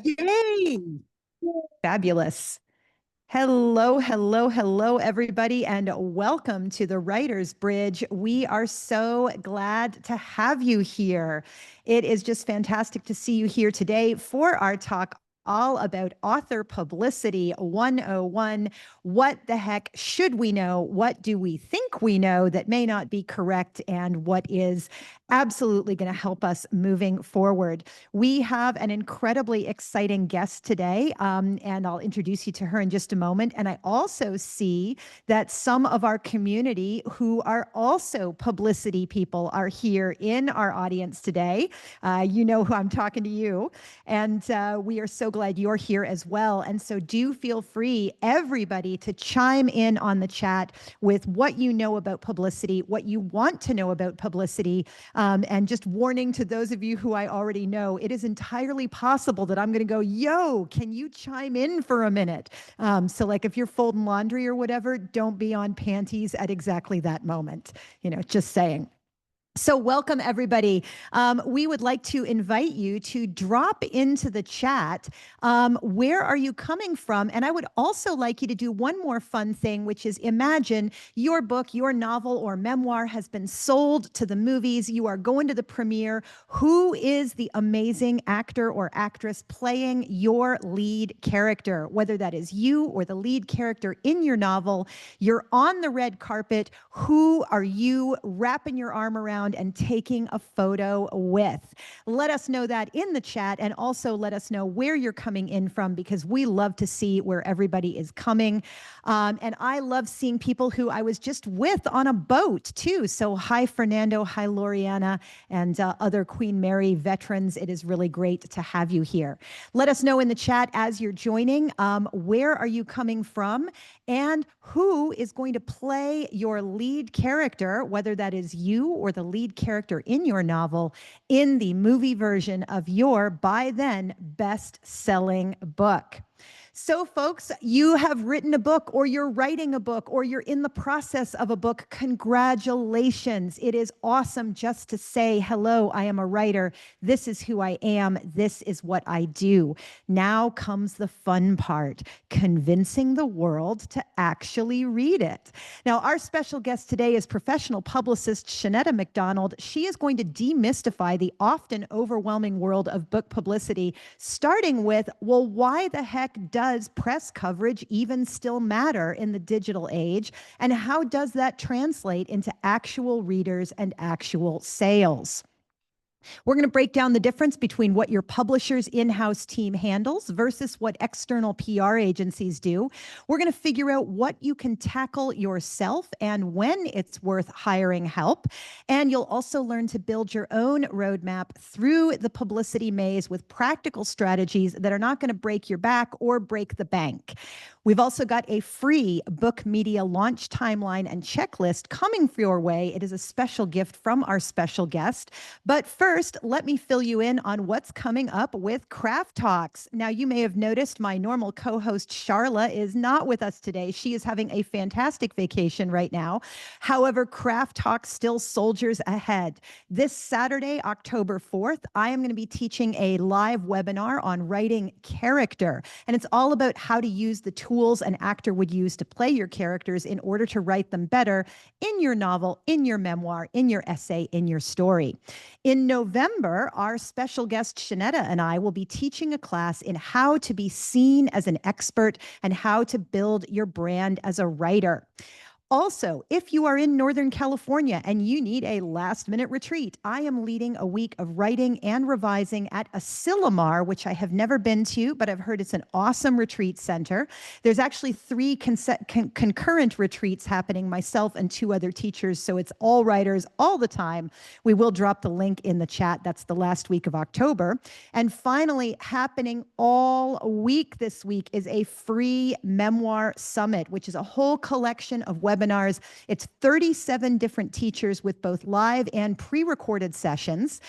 Yay! Fabulous. Hello, hello, hello, everybody, and welcome to the Writer's Bridge. We are so glad to have you here. It is just fantastic to see you here today for our talk all about author publicity 101. What the heck should we know? What do we think we know that may not be correct? And what is absolutely going to help us moving forward? We have an incredibly exciting guest today, and I'll introduce you to her in just a moment. And I also see that some of our community who are also publicity people are here in our audience today. You know who I'm talking to you. And we are so glad you're here as well. And so do feel free, everybody, to chime in on the chat with what you know about publicity, what you want to know about publicity. And just warning to those of you who I already know, it is entirely possible that I'm going to go, yo, can you chime in for a minute? So like if you're folding laundry or whatever, don't be on panties at exactly that moment. Just saying. So welcome, everybody. We would like to invite you to drop into the chat. Where are you coming from? And I would also like you to do one more fun thing, which is imagine your book, your novel or memoir has been sold to the movies. You are going to the premiere. Who is the amazing actor or actress playing your lead character? Whether that is you or the lead character in your novel, you're on the red carpet. Who are you wrapping your arm around and taking a photo with? Let us know that in the chat, and also let us know where you're coming in from, because we love to see where everybody is coming. And I love seeing people who I was just with on a boat too. So hi, Fernando. Hi, Loriana, and other Queen Mary veterans. It is really great to have you here. Let us know in the chat as you're joining, where are you coming from and who is going to play your lead character, whether that is you or the lead character in your novel, in the movie version of your, by then, best-selling book. So folks, you have written a book, or you're writing a book, or you're in the process of a book. Congratulations. It is awesome just to say, hello, I am a writer. This is who I am. This is what I do. Now comes the fun part, convincing the world to actually read it. Now, our special guest today is professional publicist Shanetta McDonald. She is going to demystify the often overwhelming world of book publicity, starting with, well, why the heck does press coverage even still matter in the digital age? And how does that translate into actual readers and actual sales? We're going to break down the difference between what your publisher's in-house team handles versus what external PR agencies do. We're going to figure out what you can tackle yourself and when it's worth hiring help. And you'll also learn to build your own roadmap through the publicity maze with practical strategies that are not going to break your back or break the bank. We've also got a free book media launch timeline and checklist coming for your way. It is a special gift from our special guest. But first, let me fill you in on what's coming up with Craft Talks. Now, you may have noticed my normal co-host, Sharla, is not with us today. She is having a fantastic vacation right now. However, Craft Talks still soldiers ahead. This Saturday, October 4th, I am going to be teaching a live webinar on writing character. And it's all about how to use the tools an actor would use to play your characters in order to write them better in your novel, in your memoir, in your essay, in your story. In November, our special guest Shanetta and I will be teaching a class in how to be seen as an expert and how to build your brand as a writer. Also, if you are in Northern California and you need a last-minute retreat, I am leading a week of writing and revising at Asilomar, which I have never been to, but I've heard it's an awesome retreat center. There's actually 3 concurrent retreats happening, myself and 2 other teachers, so it's all writers all the time. We will drop the link in the chat. That's the last week of October. And finally, happening all week this week is a free memoir summit, which is a whole collection of webinars. It's 37 different teachers with both live and pre-recorded sessions.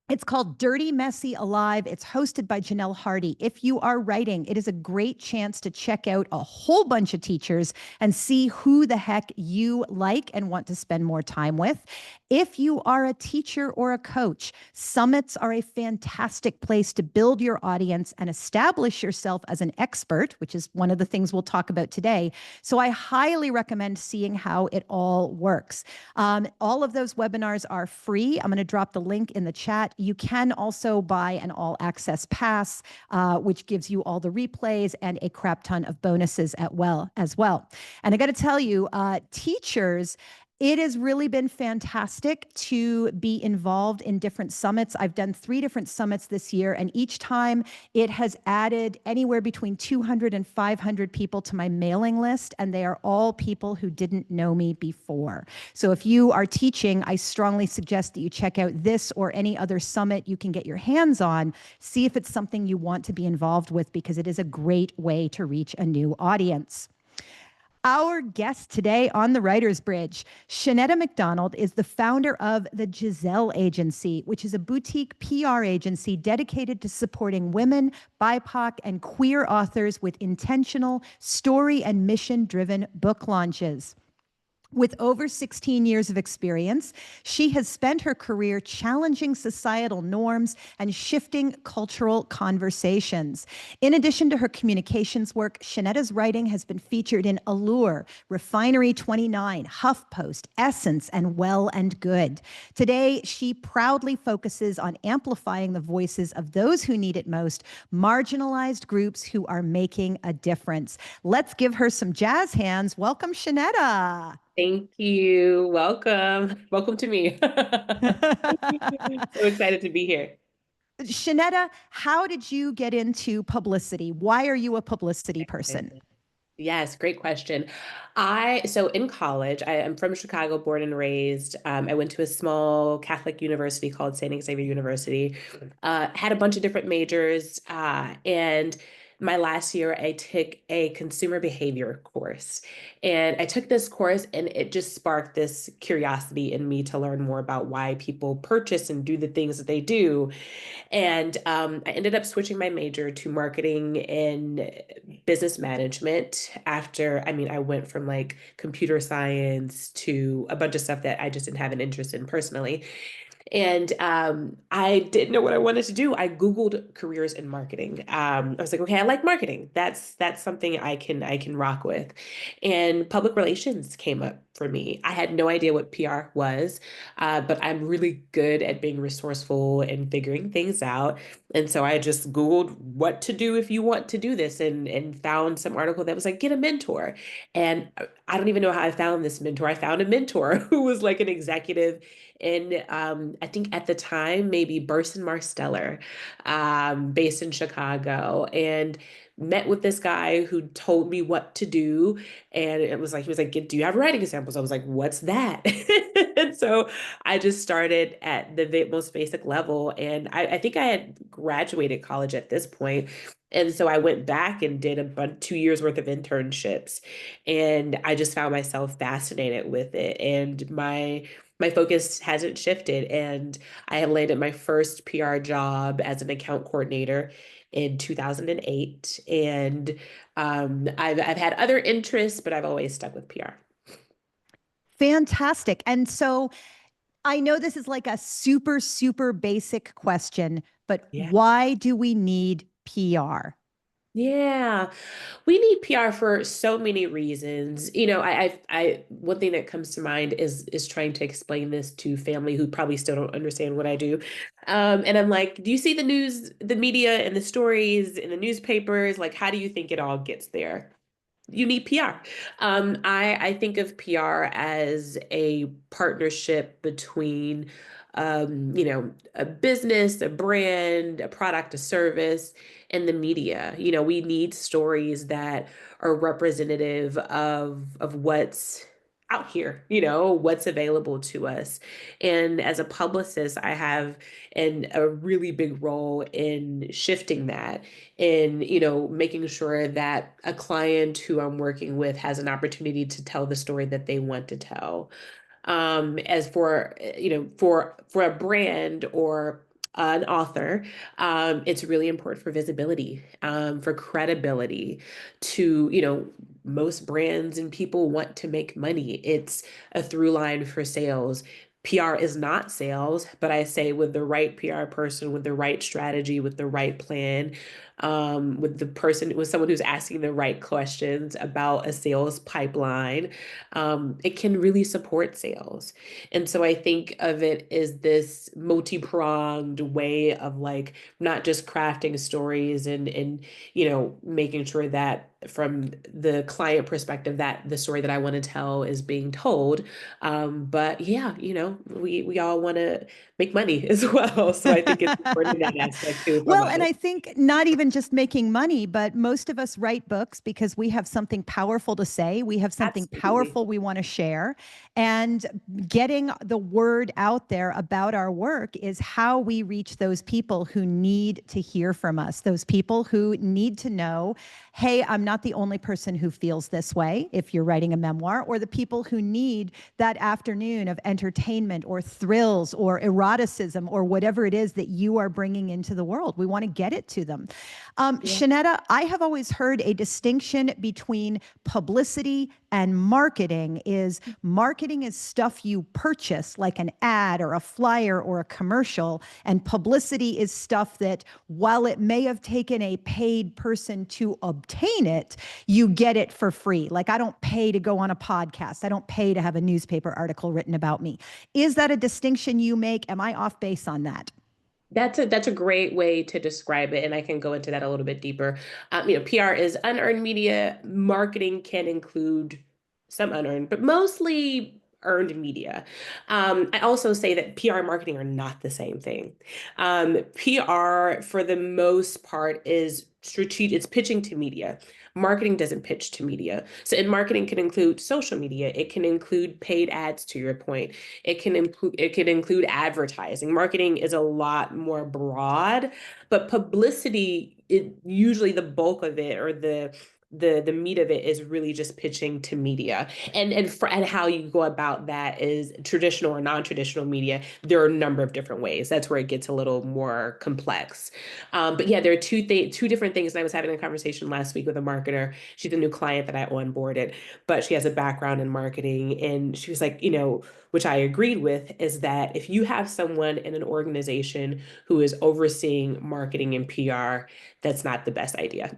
It's called Dirty, Messy, Alive. It's hosted by Janelle Hardy. If you are writing, it is a great chance to check out a whole bunch of teachers and see who the heck you like and want to spend more time with. If you are a teacher or a coach, summits are a fantastic place to build your audience and establish yourself as an expert, which is one of the things we'll talk about today. So I highly recommend seeing how it all works. All of those webinars are free. I'm going to drop the link in the chat. You can also buy an all access pass, which gives you all the replays and a crap ton of bonuses as well. And I got to tell you, teachers, it has really been fantastic to be involved in different summits. I've done 3 different summits this year, and each time it has added anywhere between 200 and 500 people to my mailing list, and they are all people who didn't know me before. So if you are teaching, I strongly suggest that you check out this or any other summit you can get your hands on. See if it's something you want to be involved with, because it is a great way to reach a new audience. Our guest today on the Writer's Bridge, Shanetta McDonald, is the founder of the Giselle Agency, which is a boutique PR agency dedicated to supporting women, BIPOC, and queer authors with intentional, story and mission-driven book launches. With over 16 years of experience, she has spent her career challenging societal norms and shifting cultural conversations. In addition to her communications work, Shanetta's writing has been featured in Allure, Refinery 29, HuffPost, Essence, and Well and Good. Today, she proudly focuses on amplifying the voices of those who need it most, marginalized groups who are making a difference. Let's give her some jazz hands. Welcome, Shanetta. Thank you. Welcome. Welcome to me. So excited to be here. Shanetta, how did you get into publicity? Why are you a publicity person? Yes, great question. So in college, I am from Chicago, born and raised. I went to a small Catholic university called St. Xavier University. Had a bunch of different majors, and my last year I took a consumer behavior course. And I took this course and it just sparked this curiosity in me to learn more about why people purchase and do the things that they do. And I ended up switching my major to marketing and business management after, I mean, I went from like computer science to a bunch of stuff that I just didn't have an interest in personally. And I didn't know what I wanted to do. I Googled careers in marketing. I was like, okay, I like marketing. That's something I can rock with. And public relations came up for me. I had no idea what PR was, but I'm really good at being resourceful and figuring things out. And so I just Googled what to do if you want to do this and found some article that was like, get a mentor. And I don't even know how I found this mentor. I found a mentor who was like an executive in I think at the time maybe Burson Marsteller, based in Chicago, and met with this guy who told me what to do. And it was like he was like, do you have writing samples? I was like, what's that? And so I just started at the most basic level, and I think I had graduated college at this point. And so I went back and did 2 years worth of internships, and I just found myself fascinated with it. And my focus hasn't shifted. And I had landed my first PR job as an account coordinator in 2008. And I've had other interests, but I've always stuck with PR. Fantastic. And so I know this is like a super, super basic question, but Yeah. why do we need PR? Yeah, we need PR for so many reasons. One thing that comes to mind is trying to explain this to family who probably still don't understand what I do. And I'm like, do you see the news, the media, and the stories in the newspapers? Like, how do you think it all gets there? You need PR. I think of PR as a partnership between, a business, a brand, a product, a service, and the media. We need stories that are representative of what's out here, what's available to us. And as a publicist, I have a really big role in shifting that, in making sure that a client who I'm working with has an opportunity to tell the story that they want to tell. As for for a brand or an author, it's really important for visibility, for credibility to, most brands and people want to make money. It's a through line for sales. PR is not sales, but I say with the right PR person, with the right strategy, with the right plan, with someone who's asking the right questions about a sales pipeline, it can really support sales. And so I think of it as this multi-pronged way of like not just crafting stories and making sure that from the client perspective that the story that I want to tell is being told. But yeah, we all want to make money as well. So I think it's important in that aspect too from Well, and us. I think not even just making money, but most of us write books because we have something powerful to say. We have something Absolutely. powerful we want to share. And getting the word out there about our work is how we reach those people who need to hear from us, those people who need to know, hey, I'm not the only person who feels this way if you're writing a memoir, or the people who need that afternoon of entertainment or thrills or eroticism or whatever it is that you are bringing into the world. We want to get it to them. Yeah. Shanetta, I have always heard a distinction between publicity and marketing is stuff you purchase, like an ad or a flyer or a commercial, and publicity is stuff that, while it may have taken a paid person to obtain it, you get it for free. Like, I don't pay to go on a podcast, I don't pay to have a newspaper article written about me. Is that a distinction you make? Am I off base on that? That's a great way to describe it, and I can go into that a little bit deeper. PR is unearned media. Marketing can include some unearned, but mostly earned media. I also say that PR and marketing are not the same thing. PR, for the most part, is strategic. It's pitching to media. Marketing doesn't pitch to media. So, in marketing can include social media. It can include paid ads. To your point, it can include advertising. Marketing is a lot more broad, but publicity, usually the bulk of it, or the meat of it, is really just pitching to media. And how you go about that is traditional or non-traditional media. There are a number of different ways. That's where it gets a little more complex. But yeah, there are two different things. And I was having a conversation last week with a marketer. She's a new client that I onboarded, but she has a background in marketing, and she was like, which I agreed with, is that if you have someone in an organization who is overseeing marketing and PR, that's not the best idea.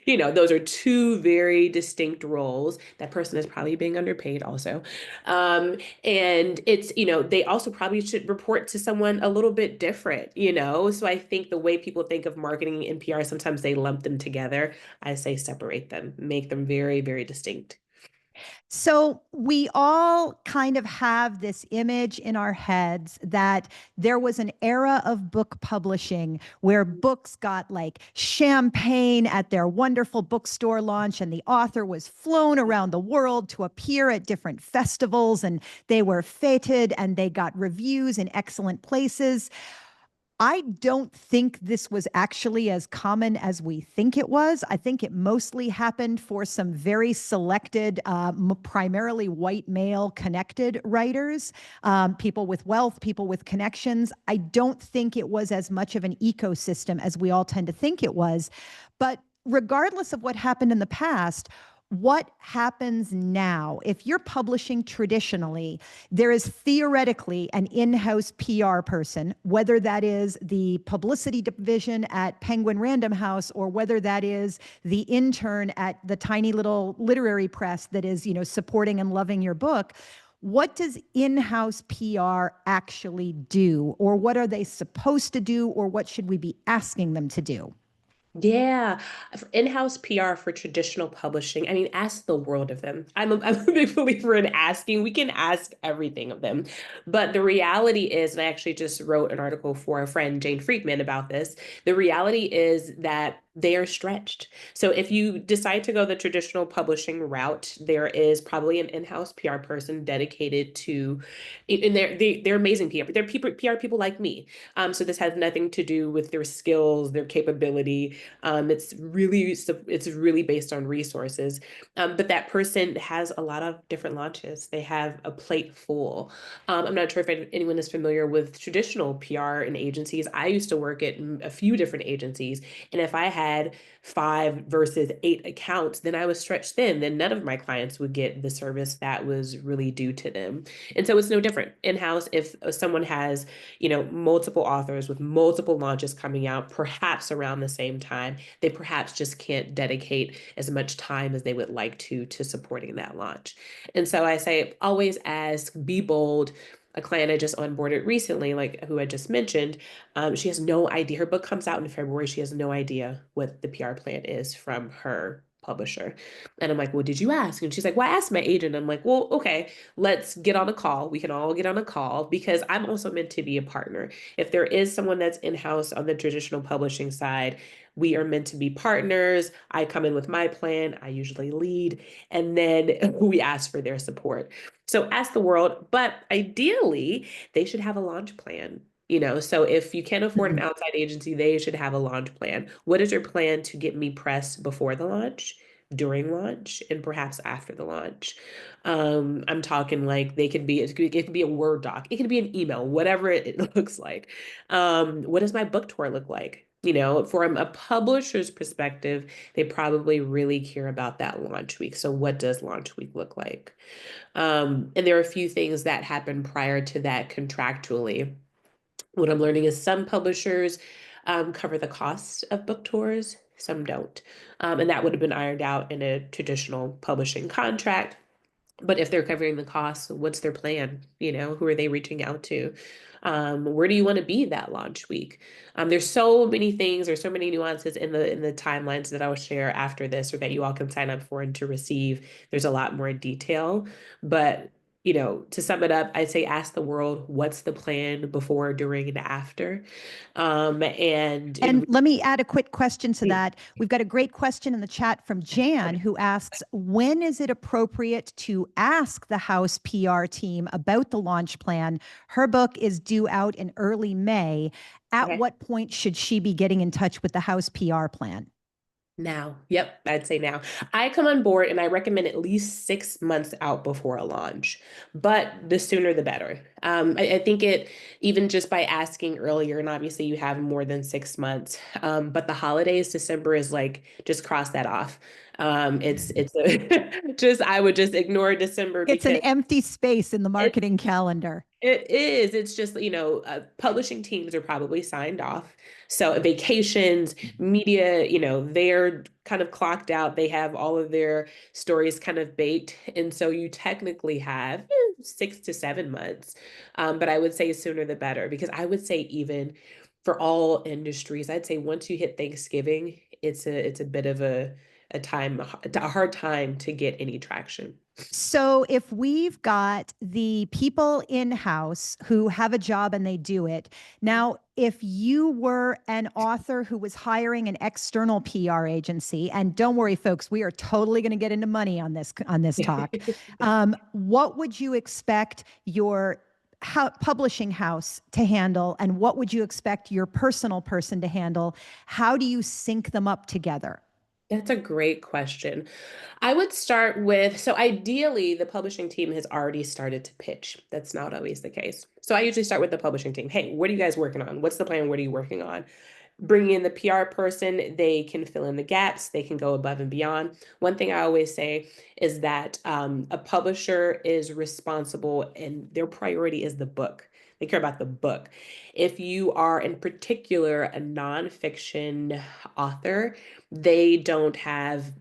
Those are two very distinct roles. That person is probably being underpaid also. And they also probably should report to someone a little bit different. So I think the way people think of marketing and PR, sometimes they lump them together. I say separate them, make them very, very distinct. So we all kind of have this image in our heads that there was an era of book publishing where books got like champagne at their wonderful bookstore launch, and the author was flown around the world to appear at different festivals, and they were feted and they got reviews in excellent places. I don't think this was actually as common as we think it was. I think it mostly happened for some very selected, primarily white male connected writers, people with wealth, people with connections. I don't think it was as much of an ecosystem as we all tend to think it was. But regardless of what happened in the past, what happens now? If you're publishing traditionally, there is theoretically an in-house PR person, whether that is the publicity division at Penguin Random House, or whether that is the intern at the tiny little literary press that is, supporting and loving your book. What does in-house PR actually do? Or what are they supposed to do? Or what should we be asking them to do? Yeah, in-house PR for traditional publishing. I mean, ask the world of them. I'm a big believer in asking. We can ask everything of them. But the reality is, and I actually just wrote an article for a friend, Jane Friedman, about this. The reality is that they are stretched. So if you decide to go the traditional publishing route, there is probably an in-house PR person dedicated to, and they're amazing PR. They're PR people like me. So this has nothing to do with their skills, their capability. It's really based on resources. But that person has a lot of different launches. They have a plate full. I'm not sure if anyone is familiar with traditional PR and agencies. I used to work at a few different agencies, and if I had 5 versus 8 accounts, then I was stretched thin. Then none of my clients would get the service that was really due to them. And so it's no different in-house. If someone has, multiple authors with multiple launches coming out, perhaps around the same time, they perhaps just can't dedicate as much time as they would like to supporting that launch. And so I say always ask, be bold. A client I just onboarded recently, like who I just mentioned, she has no idea. Her book comes out in February. She has no idea what the PR plan is from her publisher. And I'm like, well, did you ask? And she's like, well, I asked my agent. I'm like, well, okay, let's get on a call. We can all get on a call because I'm also meant to be a partner. If there is someone that's in-house on the traditional publishing side, we are meant to be partners. I come in with my plan. I usually lead, and then we ask for their support. So ask the world, but ideally, they should have a launch plan. So if you can't afford an outside agency, they should have a launch plan. What is your plan to get me press before the launch, during launch, and perhaps after the launch? I'm talking like it could be a Word doc, it could be an email, whatever it looks like. What does my book tour look like? From a publisher's perspective, they probably really care about that launch week. So what does launch week look like? And there are a few things that happen prior to that contractually. What I'm learning is some publishers cover the cost of book tours, some don't. And that would have been ironed out in a traditional publishing contract. But if they're covering the costs, what's their plan? Who are they reaching out to? Where do you want to be that launch week? There's so many things, there's so many nuances in the timelines that I will share after this, or that you all can sign up for and to receive. There's a lot more detail, but to sum it up, I'd say ask the world what's the plan before, during, and after. And And let me add a quick question to that. We've got a great question in the chat from Jan who asks, when is it appropriate to ask the house PR team about the launch plan? Her book is due out in early May. At okay. what point should she be getting in touch with the house PR plan? Now, yep, I'd say now. I come on board and I recommend at least 6 months out before a launch, but the sooner the better. I think it, even just by asking earlier, and obviously you have more than 6 months, but the holidays, December is like, just cross that off. It's just, I would just ignore December It's an because empty space in the it, marketing calendar. it is. It's just, publishing teams are probably signed off. So vacations, media, they're kind of clocked out. They have all of their stories kind of baked. And so you technically have 6 to 7 months. But I would say sooner the better, because I would say even for all industries, I'd say once you hit Thanksgiving, it's a bit of a hard time to get any traction. So if we've got the people in house who have a job and they do it, now, if you were an author who was hiring an external PR agency, and don't worry, folks, we are totally going to get into money on this talk. What would you expect your publishing house to handle, and what would you expect your personal person to handle? How do you sync them up together? That's a great question. I would start with, so ideally, the publishing team has already started to pitch. That's not always the case. So I usually start with the publishing team. Hey, what are you guys working on? What's the plan? What are you working on? Bring in the PR person, they can fill in the gaps, they can go above and beyond. One thing I always say is that a publisher is responsible and their priority is the book. They care about the book. If you are in particular a nonfiction author, they don't have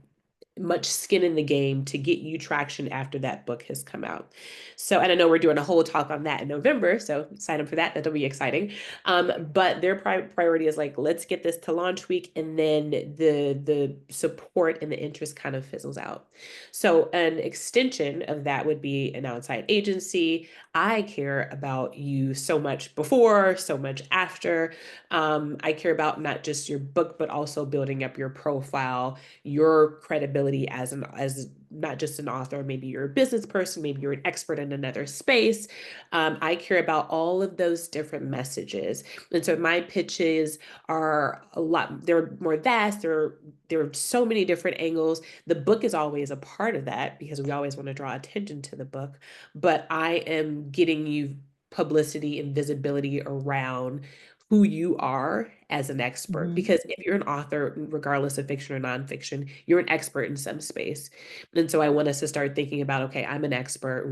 much skin in the game to get you traction after that book has come out. So, and I know we're doing a whole talk on that in November, so sign up for that. That'll be exciting. But their priority is like, let's get this to launch week, and then the support and the interest kind of fizzles out. So, an extension of that would be an outside agency. I care about you so much before, so much after. I care about not just your book, but also building up your profile, your credibility visibility as not just an author, maybe you're a business person, maybe you're an expert in another space. I care about all of those different messages. And so my pitches are a lot, they're more vast. There are so many different angles. The book is always a part of that because we always want to draw attention to the book. But I am getting you publicity and visibility around who you are as an expert. Mhm. Because if you're an author, regardless of fiction or nonfiction, you're an expert in some space. And so I want us to start thinking about, okay, I'm an expert.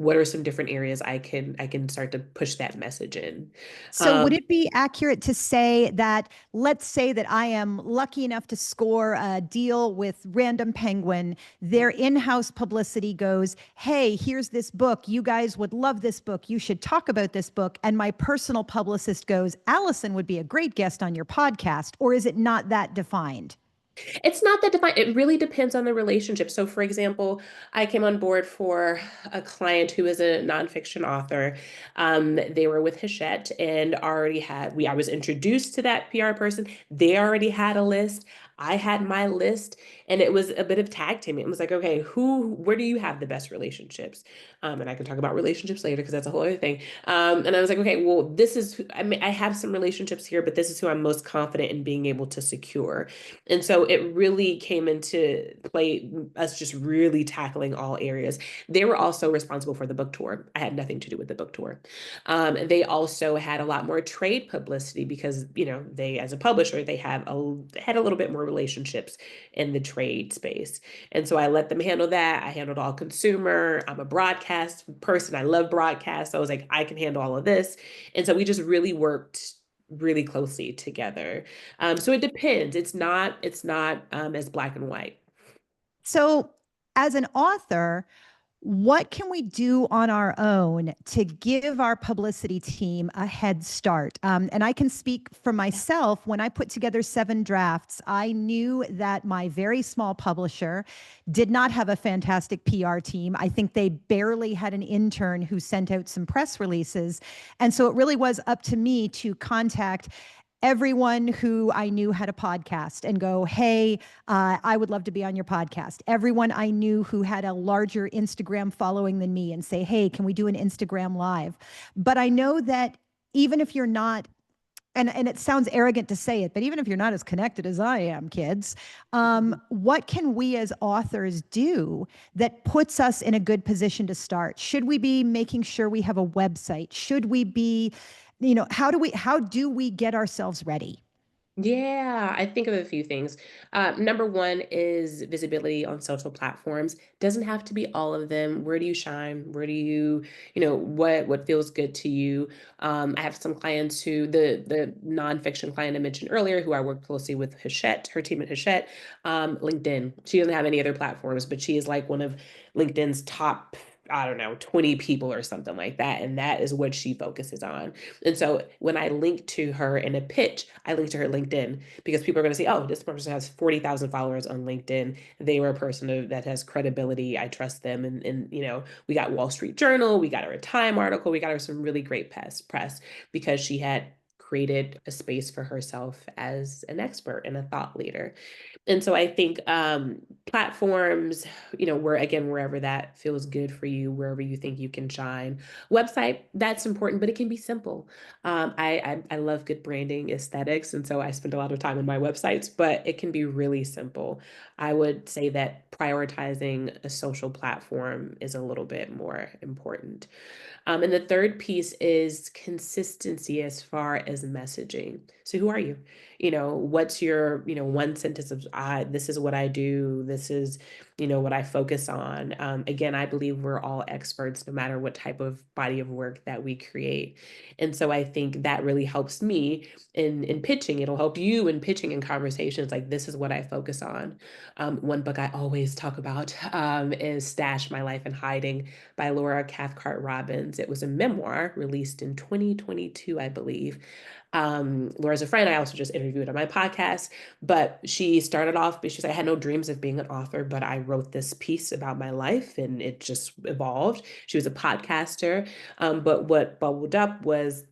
What are some different areas I can start to push that message in? So, would Um, it be accurate to say that, let's say that I am lucky enough to score a deal with Random Penguin, their in house publicity goes, hey, here's this book. You guys would love this book. You should talk about this book. And my personal publicist goes, Allison would be a great guest on your podcast. Or is it not that defined? It's not that defined. It really depends on the relationship. So, for example, I came on board for a client who is a nonfiction author. They were with Hachette and already had I was introduced to that PR person. They already had a list. I had my list, and it was a bit of tag teaming. It was like, okay, where do you have the best relationships? And I can talk about relationships later because that's a whole other thing. And I was like, okay, well, I mean, I have some relationships here, but this is who I'm most confident in being able to secure. And so it really came into play, us just really tackling all areas. They were also responsible for the book tour. I had nothing to do with the book tour. They also had a lot more trade publicity because, they, as a publisher, they had a little bit more relationships in the trade space. And so I let them handle that. I handled all consumer. I'm a broadcast person. I love broadcast. So I was like, I can handle all of this. And so we just really worked really closely together. So it depends. It's not as black and white. So, as an author, what can we do on our own to give our publicity team a head start? And I can speak for myself. When I put together 7 drafts, I knew that my very small publisher did not have a fantastic PR team. I think they barely had an intern who sent out some press releases. And so it really was up to me to contact everyone who I knew had a podcast and go, hey, I would love to be on your podcast. Everyone I knew who had a larger Instagram following than me and say, hey, can we do an Instagram live? But I know that even if you're not, and it sounds arrogant to say it, but even if you're not as connected as I am, kids, what can we as authors do that puts us in a good position to start? Should we be making sure we have a website? Should we be, how do we get ourselves ready? Yeah, I think of a few things. Number one is visibility on social platforms. Doesn't have to be all of them. Where do you shine? Where do what feels good to you? I have some clients who the nonfiction client I mentioned earlier, who I work closely with Hachette, her team at Hachette, LinkedIn. She doesn't have any other platforms, but she is like one of LinkedIn's top, I don't know, 20 people or something like that. And that is what she focuses on. And so when I link to her in a pitch, I link to her LinkedIn because people are going to say, oh, this person has 40,000 followers on LinkedIn. They were a person that has credibility. I trust them. And we got Wall Street Journal, we got her a Time article, we got her some really great press because she had created a space for herself as an expert and a thought leader. And so I think platforms, wherever that feels good for you, wherever you think you can shine. Website, that's important, but it can be simple. I love good branding aesthetics, and so I spend a lot of time on my websites, but it can be really simple. I would say that prioritizing a social platform is a little bit more important. And the third piece is consistency as far as messaging. So who are you? What's your, one sentence of this is what I do. This is, what I focus on. Again, I believe we're all experts no matter what type of body of work that we create. And so I think that really helps me in pitching. It'll help you in pitching in conversations like this is what I focus on. One book I always talk about is Stash My Life in Hiding by Laura Cathcart Robbins. It was a memoir released in 2022, I believe. Laura's a friend I also just interviewed on my podcast, but she started off, she's like, I had no dreams of being an author, but I wrote this piece about my life and it just evolved. She was a podcaster. But what bubbled up was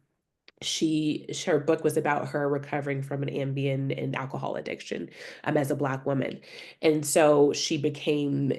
her book was about her recovering from an Ambien and alcohol addiction, as a Black woman. And so she became,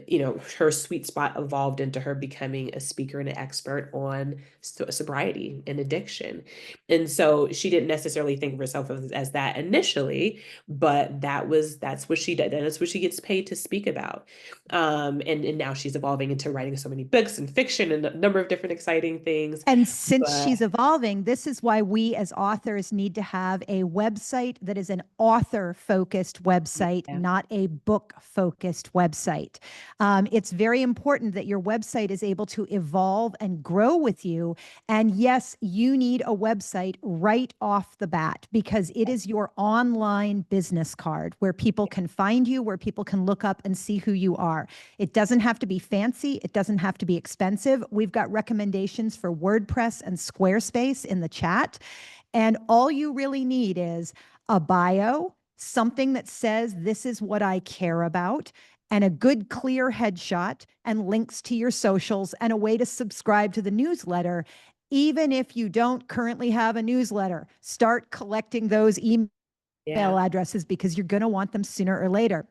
her sweet spot evolved into her becoming a speaker and an expert on sobriety and addiction. And so she didn't necessarily think of herself as that initially, but that's what she did. And that's what she gets paid to speak about. And now she's evolving into writing so many books and fiction and a number of different exciting things. And since But she's evolving, this is why we as authors need to have a website that is an author focused website, yeah. not a book focused website. It's very important that your website is able to evolve and grow with you. And yes, you need a website right off the bat because it is your online business card where people can find you, where people can look up and see who you are. It doesn't have to be fancy. It doesn't have to be expensive. We've got recommendations for WordPress and Squarespace in the chat. And all you really need is a bio, something that says, this is what I care about, and a good, clear headshot and links to your socials and a way to subscribe to the newsletter. Even if you don't currently have a newsletter, start collecting those email addresses because you're going to want them sooner or later.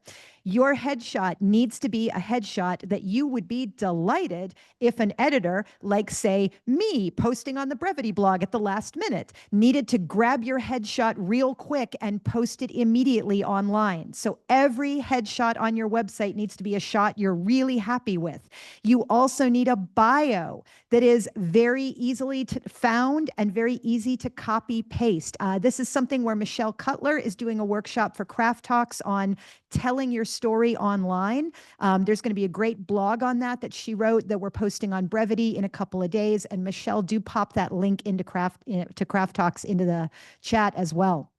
Your headshot needs to be a headshot that you would be delighted if an editor, like say me posting on the Brevity blog at the last minute, needed to grab your headshot real quick and post it immediately online. So every headshot on your website needs to be a shot you're really happy with. You also need a bio that is very easily found and very easy to copy paste. This is something where Michelle Cutler is doing a workshop for Craft Talks on telling your story online. There's going to be a great blog on that she wrote that we're posting on Brevity in a couple of days. And Michelle, do pop that link into Craft Talks into the chat as well.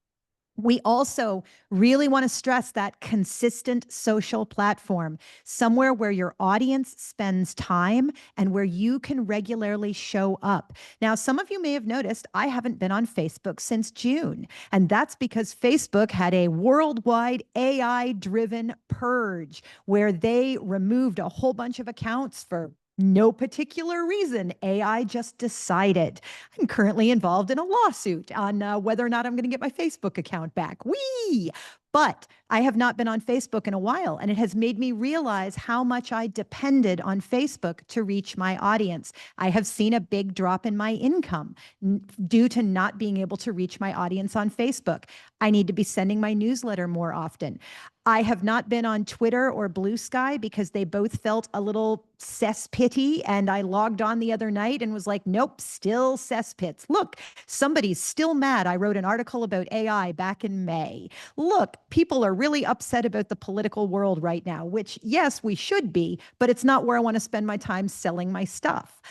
We also really want to stress that consistent social platform, somewhere where your audience spends time and where you can regularly show up. Now, some of you may have noticed I haven't been on Facebook since June, and that's because Facebook had a worldwide AI-driven purge where they removed a whole bunch of accounts for no particular reason. AI just decided. I'm currently involved in a lawsuit on whether or not I'm going to get my Facebook account back. Whee! But I have not been on Facebook in a while, and it has made me realize how much I depended on Facebook to reach my audience. I have seen a big drop in my income due to not being able to reach my audience on Facebook. I need to be sending my newsletter more often. I have not been on Twitter or Blue Sky because they both felt a little cesspitty. And I logged on the other night and was like, nope, still cesspits. Look, somebody's still mad. I wrote an article about AI back in May. Look, people are really upset about the political world right now, which, yes, we should be, but it's not where I want to spend my time selling my stuff.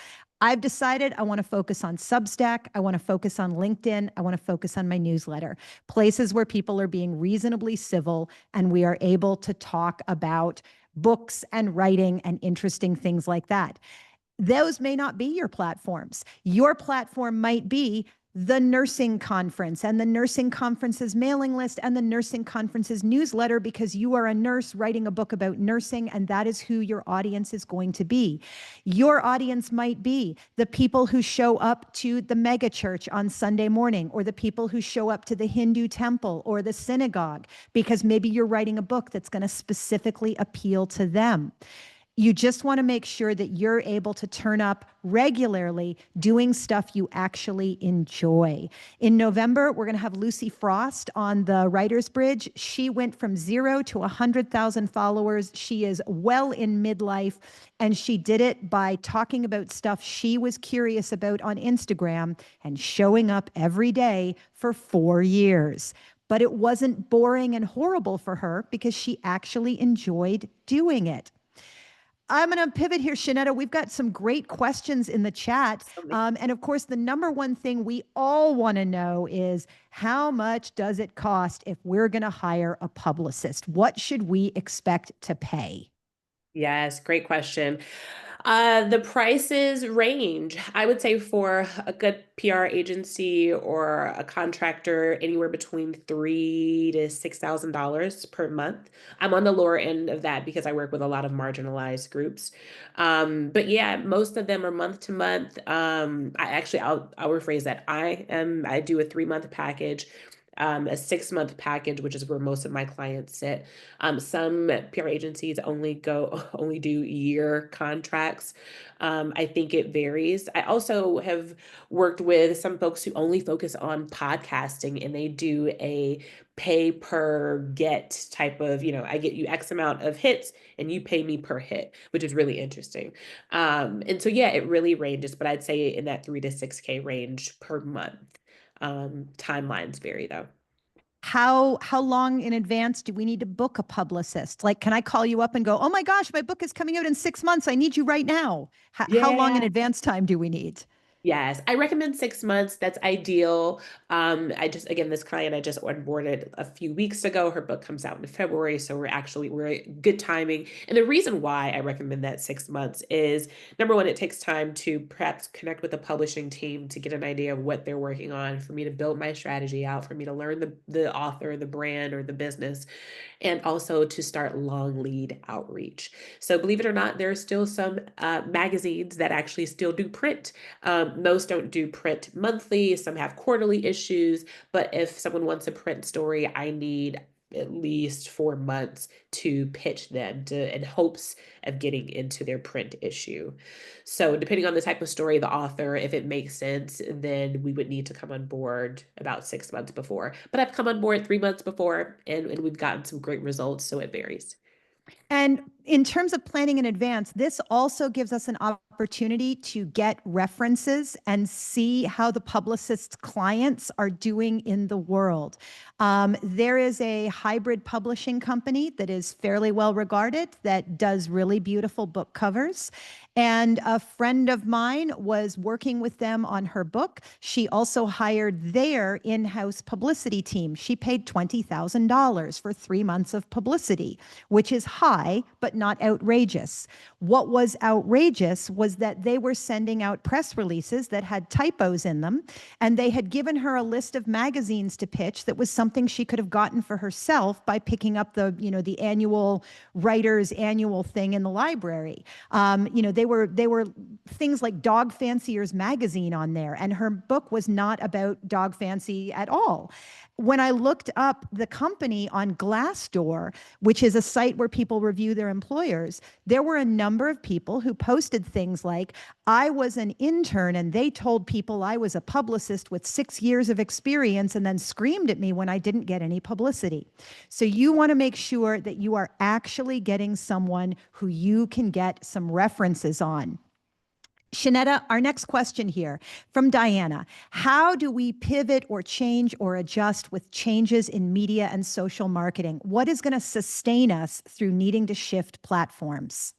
I've decided I want to focus on Substack. I want to focus on LinkedIn. I want to focus on my newsletter, places where people are being reasonably civil and we are able to talk about books and writing and interesting things like that. Those may not be your platforms. Your platform might be the nursing conference and the nursing conference's mailing list and the nursing conference's newsletter because you are a nurse writing a book about nursing and that is who your audience is going to be. Your audience might be the people who show up to the mega church on Sunday morning or the people who show up to the Hindu temple or the synagogue because maybe you're writing a book that's going to specifically appeal to them. You just want to make sure that you're able to turn up regularly doing stuff you actually enjoy. In November, we're going to have Lucy Frost on the Writer's Bridge. She went from 0 to 100,000 followers. She is well in midlife, and she did it by talking about stuff she was curious about on Instagram and showing up every day for 4 years. But it wasn't boring and horrible for her because she actually enjoyed doing it. I'm going to pivot here, Shanetta. We've got some great questions in the chat. And of course, the number one thing we all want to know is how much does it cost if we're going to hire a publicist? What should we expect to pay? Yes, great question. The prices range. I would say for a good PR agency or a contractor, anywhere between $3,000 to $6,000 per month. I'm on the lower end of that because I work with a lot of marginalized groups. But yeah, most of them are month to month. I'll rephrase that. I do a 3 month package. A 6 month package, which is where most of my clients sit. Some PR agencies only do year contracts. I think it varies. I also have worked with some folks who only focus on podcasting and they do a pay per get type of, I get you X amount of hits and you pay me per hit, which is really interesting. And so yeah, it really ranges, but I'd say in that 3 to 6K range per month. Timelines vary though. How long in advance do we need to book a publicist? Like, can I call you up and go, "Oh my gosh, my book is coming out in 6 months. I need you right now." How long in Yeah. advance time do we need? Yes, I recommend 6 months. That's ideal. Again, this client I just onboarded a few weeks ago. Her book comes out in February, so we're good timing. And the reason why I recommend that 6 months is number one, it takes time to perhaps connect with the publishing team to get an idea of what they're working on, for me to build my strategy out, for me to learn the author, the brand, or the business, and also to start long lead outreach. So believe it or not, there are still some magazines that actually still do print. Most don't do print monthly, some have quarterly issues, but if someone wants a print story, I need at least 4 months to pitch them in hopes of getting into their print issue. So depending on the type of story, the author, if it makes sense, then we would need to come on board about 6 months before. But I've come on board 3 months before and we've gotten some great results, so it varies. And in terms of planning in advance, this also gives us an opportunity to get references and see how the publicist's clients are doing in the world. There is a hybrid publishing company that is fairly well regarded that does really beautiful book covers. And a friend of mine was working with them on her book. She also hired their in house publicity team. She paid $20,000 for 3 months of publicity, which is high, but not outrageous. What was outrageous was that they were sending out press releases that had typos in them, and they had given her a list of magazines to pitch that was something she could have gotten for herself by picking up the annual writer's annual thing in the library. They were things like Dog Fancier's magazine on there, and her book was not about dog fancy at all. When I looked up the company on Glassdoor, which is a site where people review their employers, there were a number of people who posted things like, "I was an intern and they told people I was a publicist with 6 years of experience and then screamed at me when I didn't get any publicity." So you want to make sure that you are actually getting someone who you can get some references on. Shanetta, our next question here from Diana. How do we pivot or change or adjust with changes in media and social marketing? What is going to sustain us through needing to shift platforms?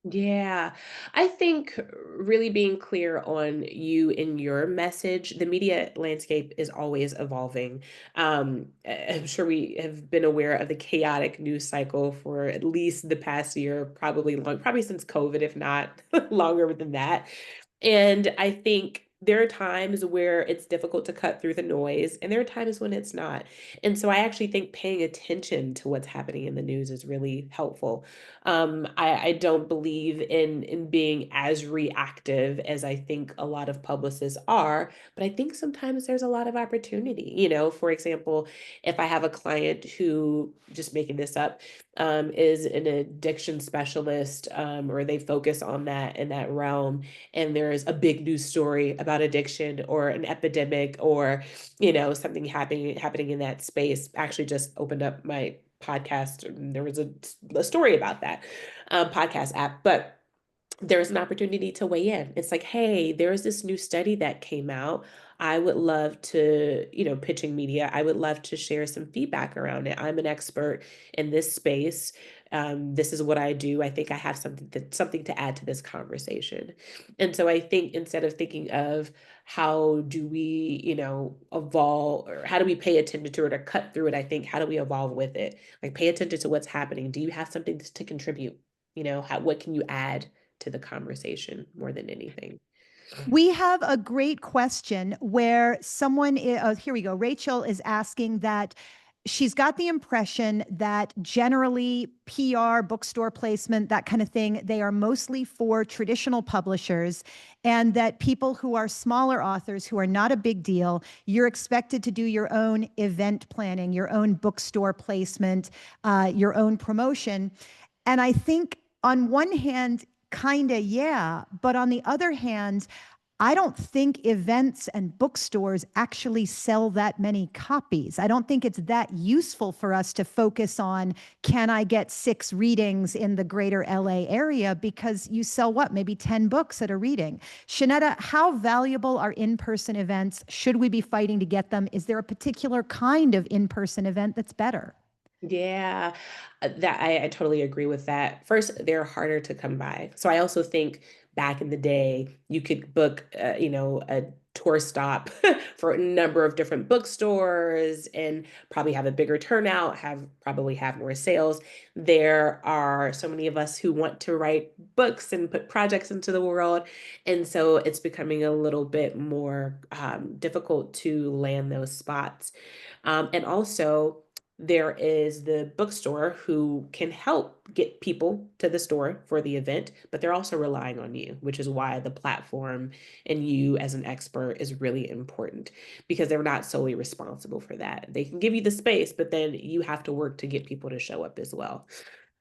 Yeah, I think really being clear on you and your message. The media landscape is always evolving. I'm sure we have been aware of the chaotic news cycle for at least the past year, probably since COVID, if not longer than that. And I think there are times where it's difficult to cut through the noise, and there are times when it's not. And so I actually think paying attention to what's happening in the news is really helpful. I don't believe in being as reactive as I think a lot of publicists are, but I think sometimes there's a lot of opportunity. For example, if I have a client who, just making this up, is an addiction specialist, or they focus on that in that realm, and there's a big news story about addiction or an epidemic or something happening in that space. Actually just opened up my podcast and there was a story about that podcast app, but there's an opportunity to weigh in. It's like, hey, there's this new study that came out. I would love to, pitching media, I would love to share some feedback around it. I'm an expert in this space. This is what I do. I think I have something to add to this conversation. And so I think instead of thinking of how do we, evolve, or how do we pay attention to it or cut through it, I think how do we evolve with it? Like pay attention to what's happening. Do you have something to contribute? What can you add to the conversation more than anything. We have a great question where someone, here we go. Rachel is asking that she's got the impression that generally PR, bookstore placement, that kind of thing, they are mostly for traditional publishers, and that people who are smaller authors who are not a big deal, you're expected to do your own event planning, your own bookstore placement, your own promotion. And I think on one hand, kind of, yeah. But on the other hand, I don't think events and bookstores actually sell that many copies. I don't think it's that useful for us to focus on, can I get 6 readings in the greater LA area? Because you sell what, maybe 10 books at a reading. Shanetta, how valuable are in-person events? Should we be fighting to get them? Is there a particular kind of in-person event that's better? Yeah, that I totally agree with that. First, they're harder to come by. So I also think back in the day, you could book, a tour stop for a number of different bookstores and probably have a bigger turnout, probably have more sales. There are so many of us who want to write books and put projects into the world. And so it's becoming a little bit more difficult to land those spots. And also, there is the bookstore who can help get people to the store for the event, but they're also relying on you, which is why the platform and you as an expert is really important because they're not solely responsible for that. They can give you the space, but then you have to work to get people to show up as well.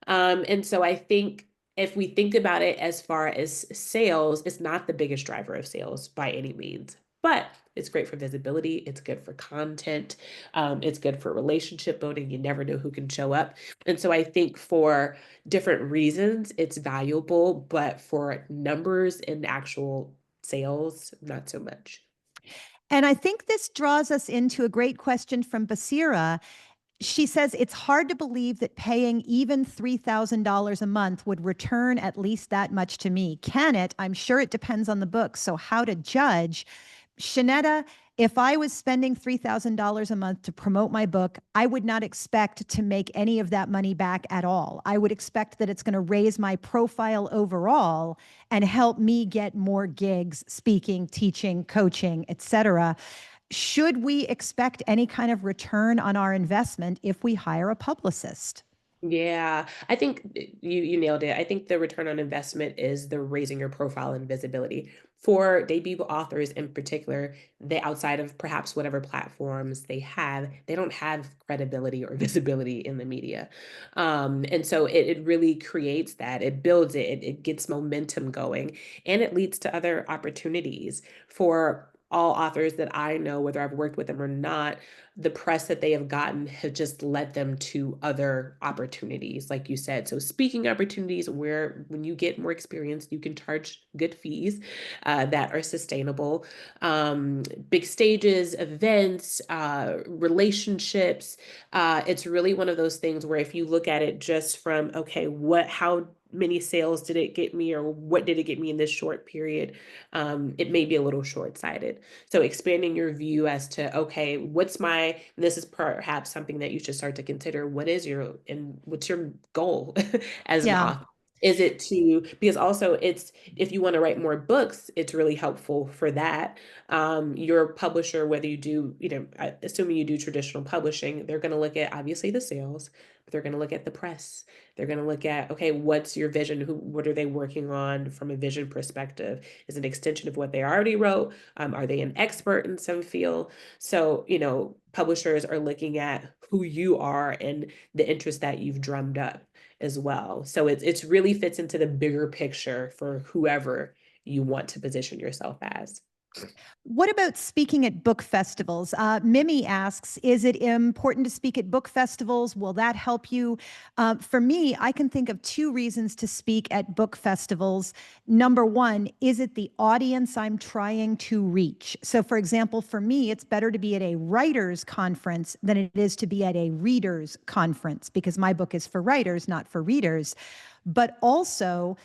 And so I think if we think about it as far as sales, it's not the biggest driver of sales by any means, but it's great for visibility. It's good for content. It's good for relationship building. You never know who can show up. And so I think for different reasons, it's valuable, but for numbers and actual sales, not so much. And I think this draws us into a great question from Basira. She says, it's hard to believe that paying even $3,000 a month would return at least that much to me. Can it? I'm sure it depends on the book. So, how to judge? Shanetta, if I was spending $3,000 a month to promote my book, I would not expect to make any of that money back at all. I would expect that it's going to raise my profile overall and help me get more gigs, speaking, teaching, coaching, etc. Should we expect any kind of return on our investment if we hire a publicist? Yeah, I think you nailed it. I think the return on investment is the raising your profile and visibility. For debut authors in particular, they outside of perhaps whatever platforms they have, they don't have credibility or visibility in the media. And so it really creates that, it builds it gets momentum going, and it leads to other opportunities for all authors that I know, whether I've worked with them or not. The press that they have gotten have just led them to other opportunities, like you said. So speaking opportunities where when you get more experience, you can charge good fees that are sustainable. Big stages, events, relationships. It's really one of those things where if you look at it just from, okay, how many sales did it get me or what did it get me in this short period, it may be a little short-sighted. So expanding your view as to, okay, this is perhaps something that you should start to consider. What's your goal as an Yeah. author? Is it because also if you want to write more books, it's really helpful for that. Your publisher, whether you do, assuming you do traditional publishing, they're going to look at obviously the sales, but they're going to look at the press. They're going to look at, okay, what's your vision? What are they working on from a vision perspective? Is it an extension of what they already wrote? Are they an expert in some field? So, publishers are looking at who you are and the interest that you've drummed up as well. So it's really fits into the bigger picture for whoever you want to position yourself as. What about speaking at book festivals? Mimi asks, is it important to speak at book festivals? Will that help you? For me, I can think of 2 reasons to speak at book festivals. Number one, is it the audience I'm trying to reach? So, for example, for me, it's better to be at a writers' conference than it is to be at a readers' conference because my book is for writers, not for readers. But also,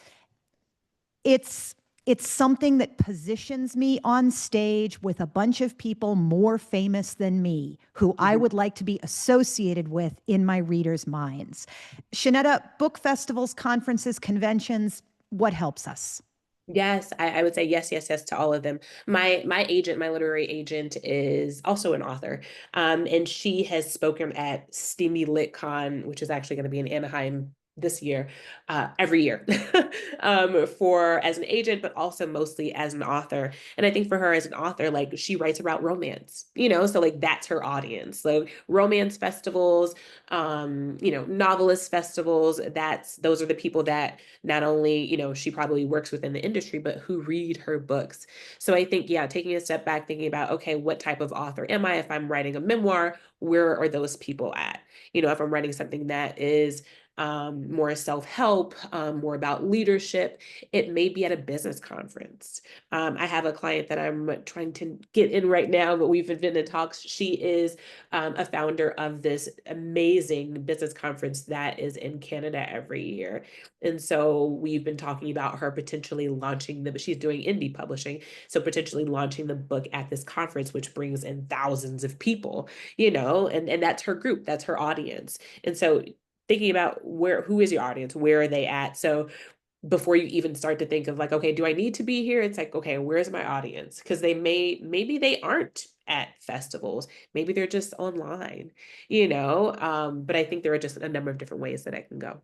it's something that positions me on stage with a bunch of people more famous than me, who I Mhm. would like to be associated with in my readers' minds. Shanetta, book festivals, conferences, conventions, what helps us? Yes, I would say yes, yes, yes to all of them. My agent, my literary agent, is also an author, and she has spoken at Steamy LitCon, which is actually going to be in Anaheim this year, every year, for as an agent, but also mostly as an author. And I think for her as an author, like she writes about romance, so like that's her audience. So romance festivals, novelist festivals. Those are the people that not only, she probably works within the industry, but who read her books. So I think, yeah, taking a step back, thinking about, okay, what type of author am I? If I'm writing a memoir, where are those people at? If I'm writing something that is more self-help, more about leadership, it may be at a business conference. I have a client that I'm trying to get in right now, but we've been in talks. She is a founder of this amazing business conference that is in Canada every year. And so we've been talking about her potentially launching she's doing indie publishing. So potentially launching the book at this conference, which brings in thousands of people, and that's her group, that's her audience. And so thinking about who is your audience? Where are they at? So before you even start to think of like, okay, do I need to be here? It's like, okay, where's my audience? Because maybe they aren't at festivals. Maybe they're just online, but I think there are just a number of different ways that I can go.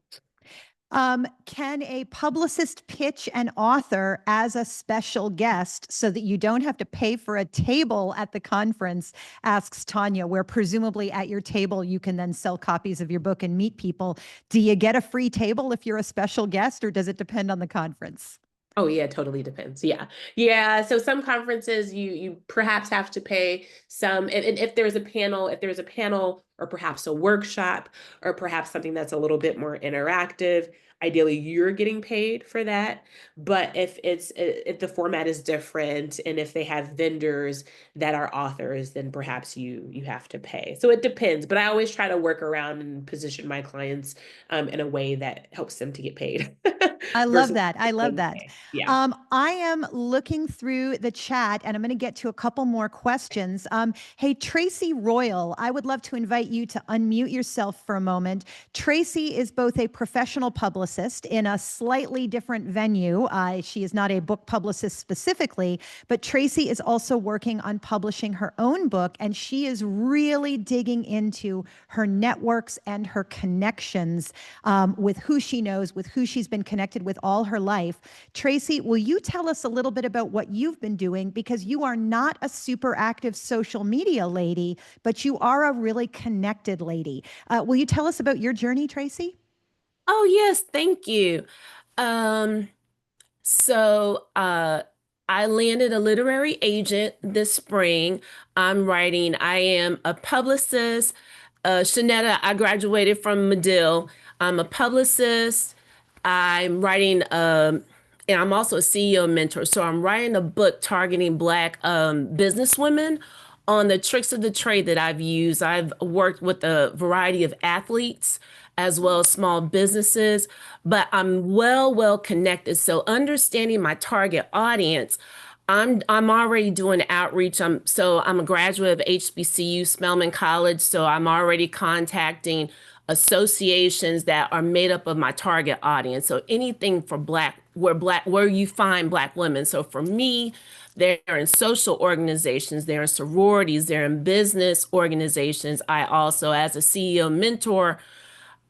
Can a publicist pitch an author as a special guest so that you don't have to pay for a table at the conference? Asks Tanya, where presumably at your table you can then sell copies of your book and meet people. Do you get a free table if you're a special guest, or does it depend on the conference? Oh yeah, it totally depends. Yeah. Yeah. So some conferences you perhaps have to pay some, and if there's a panel or perhaps a workshop or perhaps something that's a little bit more interactive, ideally you're getting paid for that. But if the format is different and if they have vendors that are authors, then perhaps you have to pay. So it depends, but I always try to work around and position my clients in a way that helps them to get paid I love versus that. I love that. yeah. I am looking through the chat and I'm going to get to a couple more questions. Hey, Tracy Royal, I would love to invite you to unmute yourself for a moment. Tracy is both a professional publicist in a slightly different venue. She is not a book publicist specifically, but Tracy is also working on publishing her own book, and she is really digging into her networks and her connections with who she knows, with who she's been connected with all her life. Tracy, will you tell us a little bit about what you've been doing? Because you are not a super active social media lady, but you are a really connected lady. Will you tell us about your journey, Tracy? Oh, yes, thank you. Um, so I landed a literary agent this spring. I am a publicist. Shanetta, I graduated from Medill. I'm a publicist. I'm writing, and I'm also a CEO mentor. So I'm writing a book targeting Black businesswomen on the tricks of the trade that I've used. I've worked with a variety of athletes as well as small businesses, but I'm well connected. So understanding my target audience, I'm already doing outreach. I'm a graduate of HBCU Spelman College, so I'm already contacting associations that are made up of my target audience. So anything for where you find Black women. So for me, they're in social organizations, they're in sororities, they're in business organizations. I also, as a CEO mentor,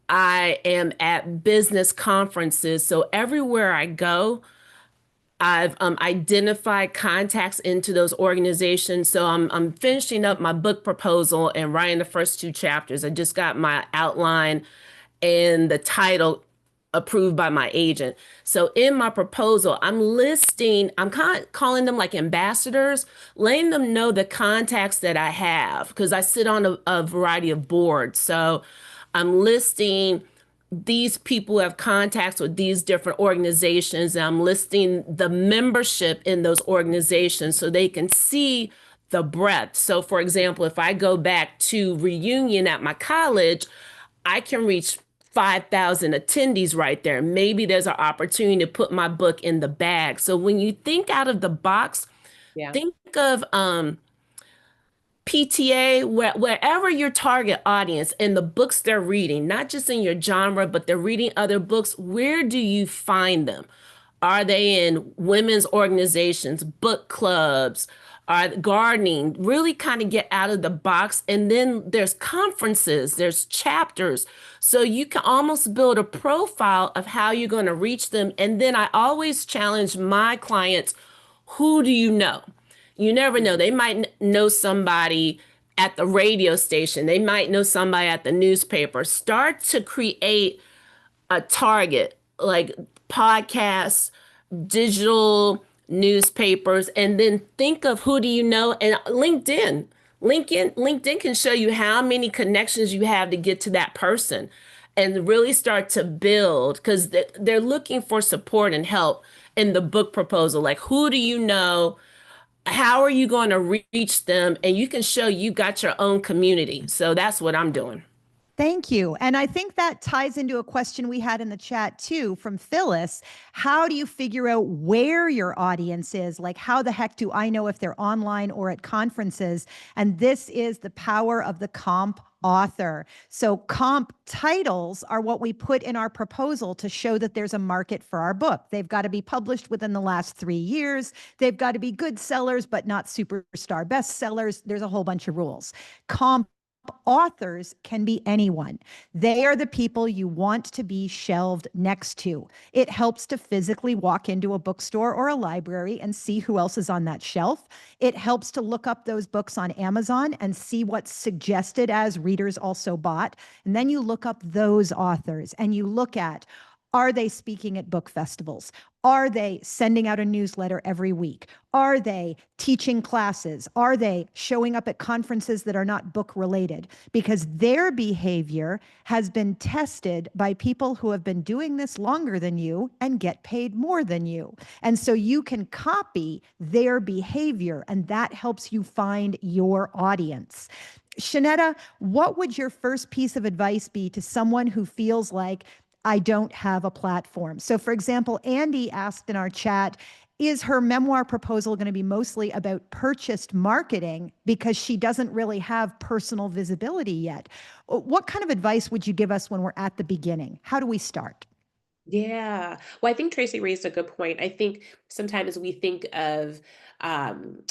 I am at business conferences. So everywhere I go, I've identified contacts into those organizations. So I'm finishing up my book proposal and writing the first two chapters. I just got my outline and the title approved by my agent. So in my proposal, I'm kind of calling them like ambassadors, letting them know the contacts that I have because I sit on a variety of boards. So I'm listing these people have contacts with these different organizations, and I'm listing the membership in those organizations so they can see the breadth. So for example, if I go back to reunion at my college, I can reach 5,000 attendees right there. Maybe there's an opportunity to put my book in the bag. So when you think out of the box, Yeah. think of PTA, wherever your target audience and the books they're reading, not just in your genre, but they're reading other books, where do you find them? Are they in women's organizations, book clubs, are gardening? Really kind of get out of the box. And then there's conferences, there's chapters. So you can almost build a profile of how you're going to reach them. And then I always challenge my clients, who do you know? You never know. They might know somebody at the radio station. They might know somebody at the newspaper. Start to create a target, like podcasts, digital newspapers, and then think of who do you know. And LinkedIn can show you how many connections you have to get to that person and really start to build, because they're looking for support and help in the book proposal. Like, who do you know? How are you going to reach them? And you can show you got your own community. So that's what I'm doing. Thank you. And I think that ties into a question we had in the chat too from Phyllis. How do you figure out where your audience is? Like, how the heck do I know if they're online or at conferences? And this is the power of the comp author. So comp titles are what we put in our proposal to show that there's a market for our book. They've got to be published within the last 3 years. They've got to be good sellers, but not superstar bestsellers. There's a whole bunch of rules. Comp authors can be anyone. They are the people you want to be shelved next to. It helps to physically walk into a bookstore or a library and see who else is on that shelf. It helps to look up those books on Amazon and see what's suggested as readers also bought. And then you look up those authors and you look at, are they speaking at book festivals? Are they sending out a newsletter every week? Are they teaching classes? Are they showing up at conferences that are not book related? Because their behavior has been tested by people who have been doing this longer than you and get paid more than you. And so you can copy their behavior, and that helps you find your audience. Shanetta, what would your first piece of advice be to someone who feels like, I don't have a platform? So for example, Andy asked in our chat, is her memoir proposal going to be mostly about purchased marketing because she doesn't really have personal visibility yet? What kind of advice would you give us when we're at the beginning? How do we start? Yeah. Well, I think Tracy raised a good point. I think sometimes we think of um,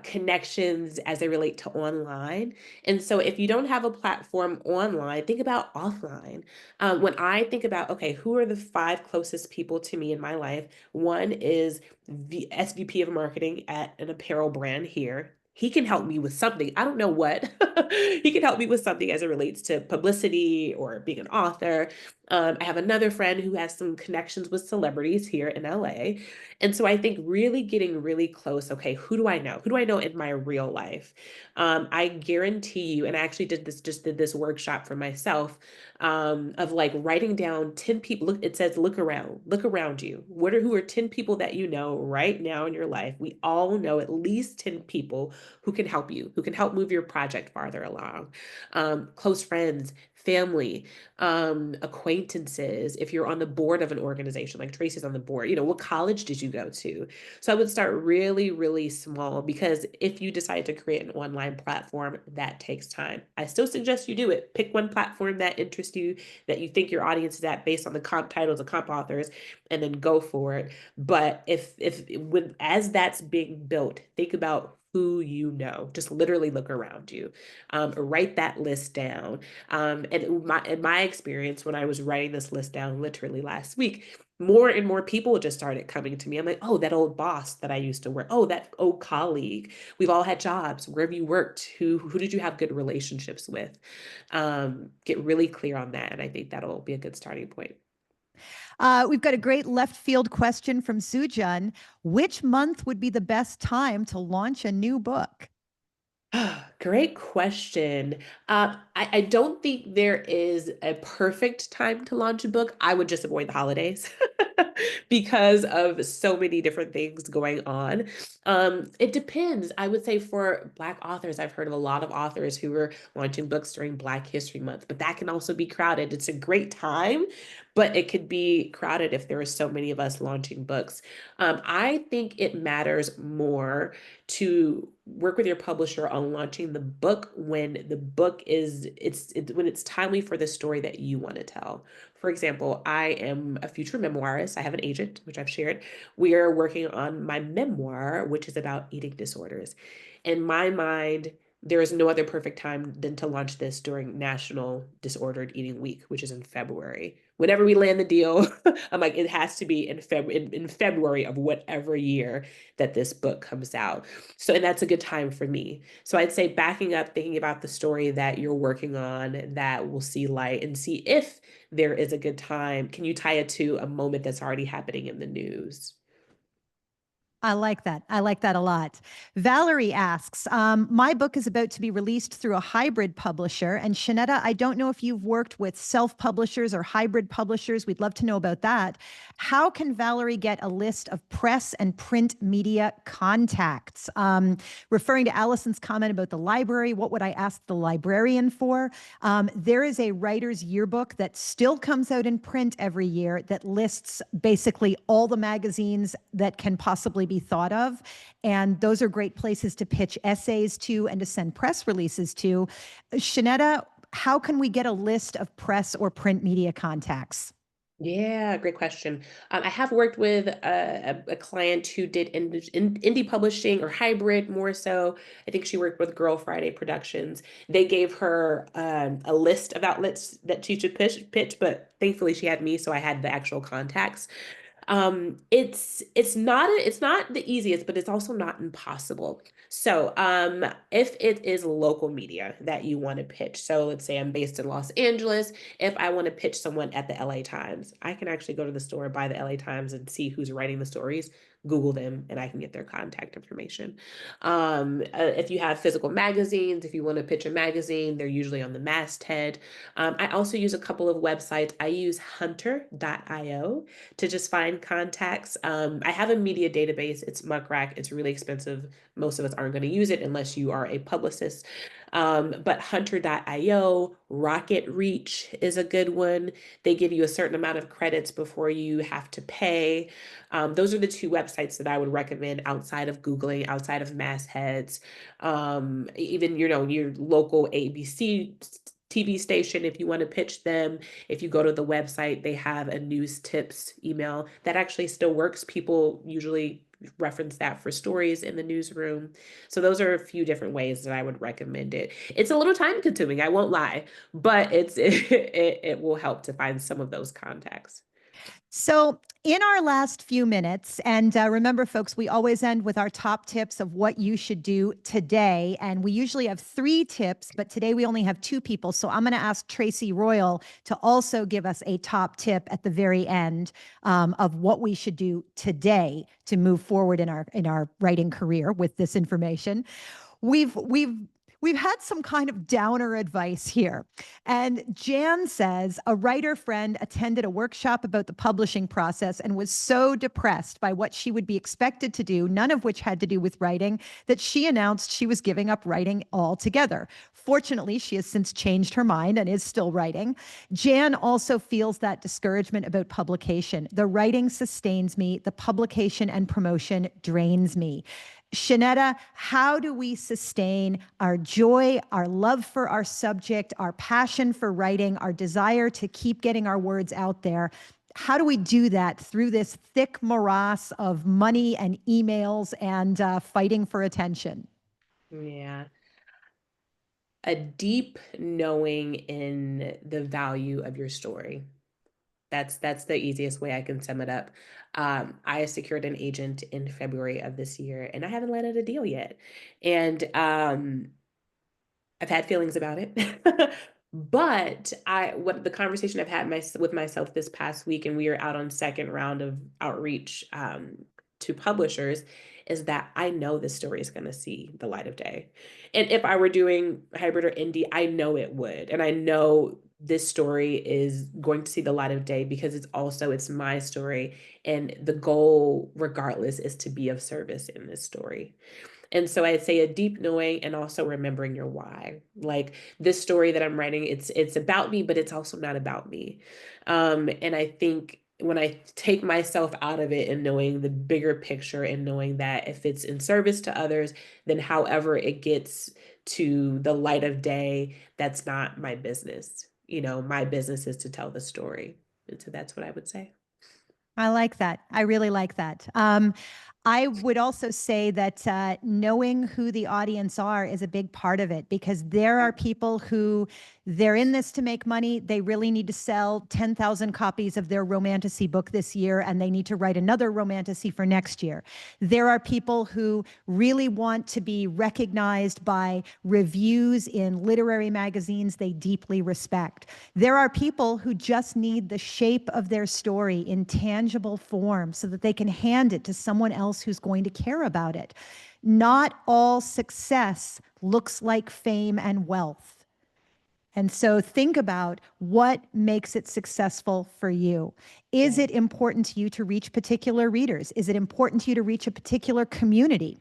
connections as they relate to online. And so if you don't have a platform online, think about offline. When I think about, okay, who are the 5 closest people to me in my life? One is the SVP of marketing at an apparel brand here. He can help me with something. I don't know what. He can help me with something as it relates to publicity or being an author. I have another friend who has some connections with celebrities here in LA. And so I think really getting really close. Okay, who do I know? Who do I know in my real life? I guarantee you, and I actually did this workshop for myself, of like writing down 10 people. Look, it says look around you. Who are 10 people that you know right now in your life? We all know at least 10 people who can help you, who can help move your project farther along. Close friends, family, acquaintances. If you're on the board of an organization, like Tracy's on the board, what college did you go to? So I would start really, really small, because if you decide to create an online platform, that takes time. I still suggest you do it. Pick one platform that interests you, that you think your audience is at based on the comp titles of comp authors, and then go for it. But as that's being built, think about who you know. Just literally look around you. Write that list down. And in my experience, when I was writing this list down literally last week, more and more people just started coming to me. I'm like, oh, that old boss that I used to work. Oh, that old colleague. We've all had jobs. Where have you worked? Who did you have good relationships with? Get really clear on that. And I think that'll be a good starting point. We've got a great left field question from Sujan. Which month would be the best time to launch a new book? Great question. I don't think there is a perfect time to launch a book. I would just avoid the holidays because of so many different things going on. It depends. I would say for Black authors, I've heard of a lot of authors who are launching books during Black History Month, but that can also be crowded. It's a great time, but it could be crowded if there are so many of us launching books. I think it matters more to work with your publisher on launching the book when the book when it's timely for the story that you want to tell. For example, I am a future memoir Paris. I have an agent, which I've shared. We are working on my memoir, which is about eating disorders. In my mind, there is no other perfect time than to launch this during National Disordered Eating Week, which is in February. Whenever we land the deal, I'm like, it has to be in February of whatever year that this book comes out. So, and that's a good time for me. So I'd say backing up, thinking about the story that you're working on that will see light, and see if there is a good time. Can you tie it to a moment that's already happening in the news? I like that. I like that a lot. Valerie asks, my book is about to be released through a hybrid publisher. And Shanetta, I don't know if you've worked with self-publishers or hybrid publishers. We'd love to know about that. How can Valerie get a list of press and print media contacts? Referring to Allison's comment about the library, what would I ask the librarian for? There is a writer's yearbook that still comes out in print every year that lists basically all the magazines that can possibly be thought of. And those are great places to pitch essays to and to send press releases to. Shanetta, how can we get a list of press or print media contacts? Yeah, great question. I have worked with a client who did indie publishing or hybrid more so. I think she worked with Girl Friday Productions. They gave her a list of outlets that she should pitch, but thankfully she had me, so I had the actual contacts. It's not the easiest, but it's also not impossible. So if it is local media that you want to pitch, so let's say I'm based in Los Angeles, if I want to pitch someone at the LA Times, I can actually go to the store, buy the LA Times, and see who's writing the stories, Google them, and I can get their contact information. If you have physical magazines, if you want to pitch a magazine, they're usually on the masthead. I also use a couple of websites. I use hunter.io to just find contacts. I have a media database. It's muck rack. It's really expensive. Most of us aren't going to use it unless you are a publicist. But hunter.io, Rocket Reach is a good one. They give you a certain amount of credits before you have to pay. Those are the two websites that I would recommend outside of Googling, outside of mastheads. Even, your local ABC TV station, if you want to pitch them, if you go to the website, they have a news tips email that actually still works. People usually reference that for stories in the newsroom. So those are a few different ways that I would recommend it. It's a little time consuming, I won't lie, but it will help to find some of those contacts. So, in our last few minutes, and remember, folks, we always end with our top tips of what you should do today. And we usually have 3 tips, but today we only have 2 people. So, I'm going to ask Tracy Royal to also give us a top tip at the very end of what we should do today to move forward in our writing career with this information. We've had some kind of downer advice here. And Jan says a writer friend attended a workshop about the publishing process and was so depressed by what she would be expected to do, none of which had to do with writing, that she announced she was giving up writing altogether. Fortunately, she has since changed her mind and is still writing. Jan also feels that discouragement about publication. The writing sustains me, the publication and promotion drains me. Shanetta, how do we sustain our joy, our love for our subject, our passion for writing, our desire to keep getting our words out there? How do we do that through this thick morass of money and emails and fighting for attention? Yeah. A deep knowing in the value of your story. That's the easiest way I can sum it up. I secured an agent in February of this year, and I haven't landed a deal yet. And I've had feelings about it. But what the conversation I've had with myself this past week, and we are out on second round of outreach to publishers, is that I know this story is going to see the light of day. And if I were doing hybrid or indie, I know it would. And I know this story is going to see the light of day because it's my story. And the goal, regardless, is to be of service in this story. And so I'd say a deep knowing and also remembering your why. Like this story that I'm writing, it's about me, but it's also not about me. And I think when I take myself out of it and knowing the bigger picture and knowing that if it's in service to others, then however it gets to the light of day, that's not my business. My business is to tell the story. And so that's what I would say. I like that. I really like that. I would also say that knowing who the audience are is a big part of it, because there are people who they're in this to make money. They really need to sell 10,000 copies of their romantasy book this year, and they need to write another romantasy for next year. There are people who really want to be recognized by reviews in literary magazines they deeply respect. There are people who just need the shape of their story in tangible form so that they can hand it to someone else who's going to care about it. Not all success looks like fame and wealth. And so think about what makes it successful for you. Is it important to you to reach particular readers? Is it important to you to reach a particular community?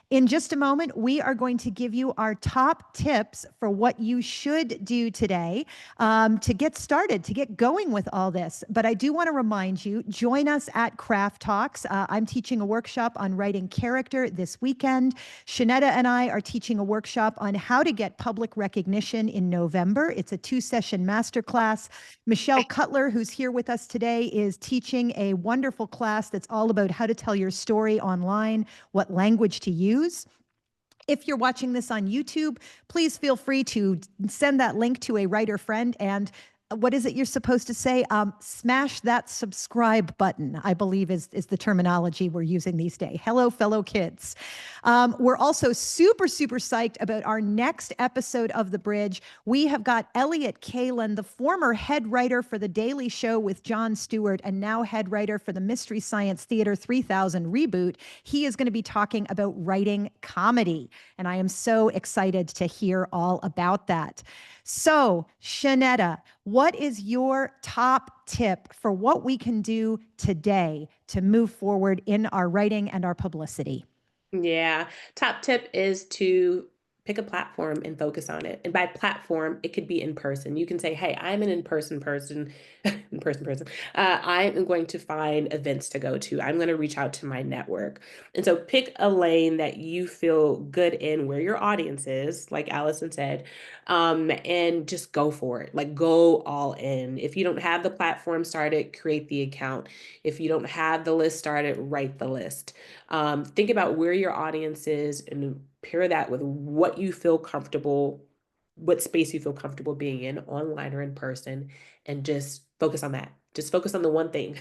In just a moment, we are going to give you our top tips for what you should do today to get started, to get going with all this. But I do want to remind you, join us at Craft Talks. I'm teaching a workshop on writing character this weekend. Shanetta and I are teaching a workshop on how to get public recognition in November. It's a 2-session masterclass. Michelle Cutler, who's here with us today, is teaching a wonderful class that's all about how to tell your story online, what language to use. If you're watching this on YouTube, please feel free to send that link to a writer friend, and what is it you're supposed to say? Smash that subscribe button, I believe is the terminology we're using these days. Hello, fellow kids. We're also super, super psyched about our next episode of The Bridge. We have got Elliot Kalin, the former head writer for The Daily Show with Jon Stewart and now head writer for the Mystery Science Theater 3000 reboot. He is going to be talking about writing comedy, and I am so excited to hear all about that. So, Shanetta, what is your top tip for what we can do today to move forward in our writing and our publicity? Yeah. Top tip is to pick a platform and focus on it. And by platform, it could be in person. You can say, hey, I'm an in-person person, I am going to find events to go to. I'm going to reach out to my network. And so pick a lane that you feel good in, where your audience is, like Allison said, and just go for it. Like, go all in. If you don't have the platform started, create the account. If you don't have the list started, write the list. Think about where your audience is and pair that with what you feel comfortable, what space you feel comfortable being in, online or in person, and just focus on that. Just focus on the one thing.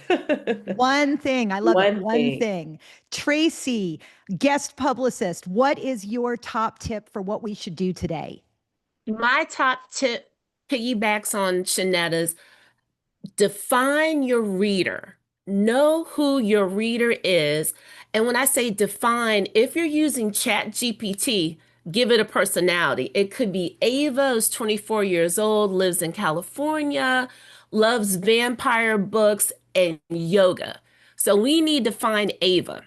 One thing. I love it. One One thing. Tracy, guest publicist, what is your top tip for what we should do today? My top tip piggybacks on Shanetta's. Define your reader. Know who your reader is. And when I say define, if you're using ChatGPT, give it a personality. It could be Ava, who's 24 years old, lives in California, loves vampire books and yoga. So we need to find Ava.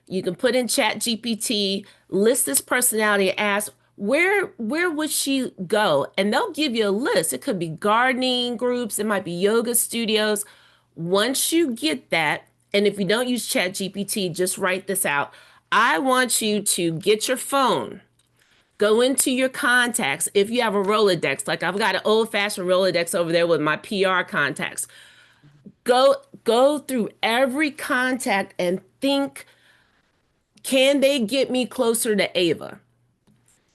You can put in ChatGPT, list this personality, ask where would she go? And they'll give you a list. It could be gardening groups, it might be yoga studios. Once you get that, and if you don't use ChatGPT, just write this out. I want you to get your phone, go into your contacts. If you have a Rolodex, like I've got an old-fashioned Rolodex over there with my PR contacts. Go through every contact and think, can they get me closer to Ava?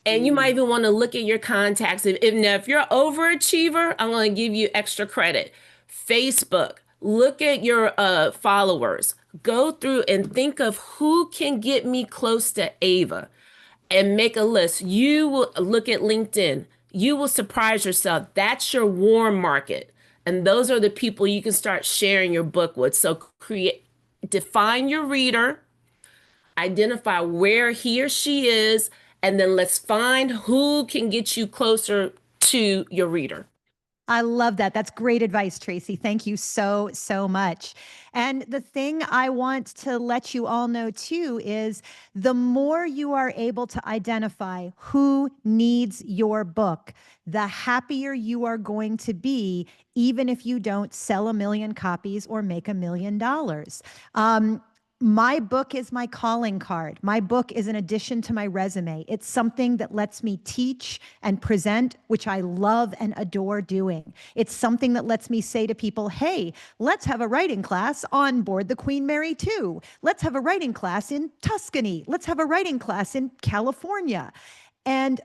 And you might even want to look at your contacts. If you're an overachiever, I'm going to give you extra credit. Facebook, look at your followers. Go through and think of who can get me close to Ava and make a list. You will look at LinkedIn. You will surprise yourself. That's your warm market. And those are the people you can start sharing your book with. So define your reader, identify where he or she is, and then let's find who can get you closer to your reader. I love that. That's great advice, Tracy. Thank you so, so much. And the thing I want to let you all know too is the more you are able to identify who needs your book, the happier you are going to be, even if you don't sell 1 million copies or make $1 million. My book is my calling card. My book is an addition to my resume. It's something that lets me teach and present, which I love and adore doing. It's something that lets me say to people, hey, let's have a writing class on board the Queen Mary 2. Let's have a writing class in Tuscany. Let's have a writing class in California. And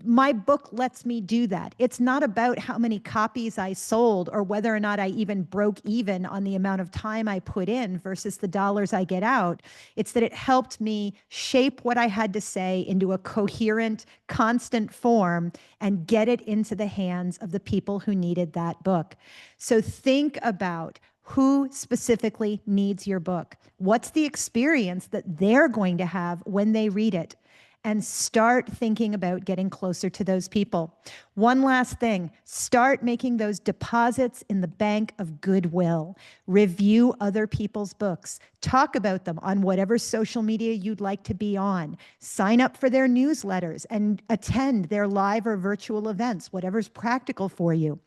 my book lets me do that. It's not about how many copies I sold or whether or not I even broke even on the amount of time I put in versus the dollars I get out. It's that it helped me shape what I had to say into a coherent, constant form and get it into the hands of the people who needed that book. So think about who specifically needs your book. What's the experience that they're going to have when they read it? And start thinking about getting closer to those people. One last thing, start making those deposits in the bank of goodwill. Review other people's books. Talk about them on whatever social media you'd like to be on. Sign up for their newsletters and attend their live or virtual events, whatever's practical for you.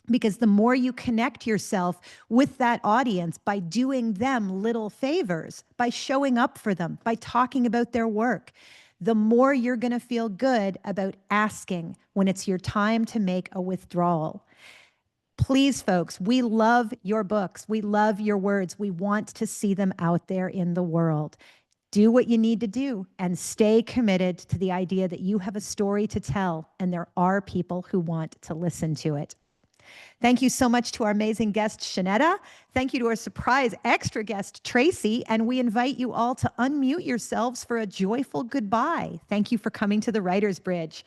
Because the more you connect yourself with that audience by doing them little favors, by showing up for them, by talking about their work, the more you're going to feel good about asking when it's your time to make a withdrawal. Please, folks, we love your books. We love your words. We want to see them out there in the world. Do what you need to do and stay committed to the idea that you have a story to tell and there are people who want to listen to it. Thank you so much to our amazing guest, Shanetta. Thank you to our surprise extra guest, Tracy. And we invite you all to unmute yourselves for a joyful goodbye. Thank you for coming to the Writers Bridge.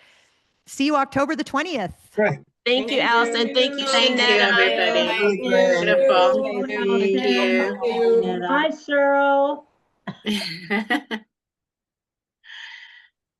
See you October the 20th. Great. Thank you, Allison. Thank you, Thank you, Shanetta. everybody. Really great. Beautiful. Thank you. Hi, Cheryl.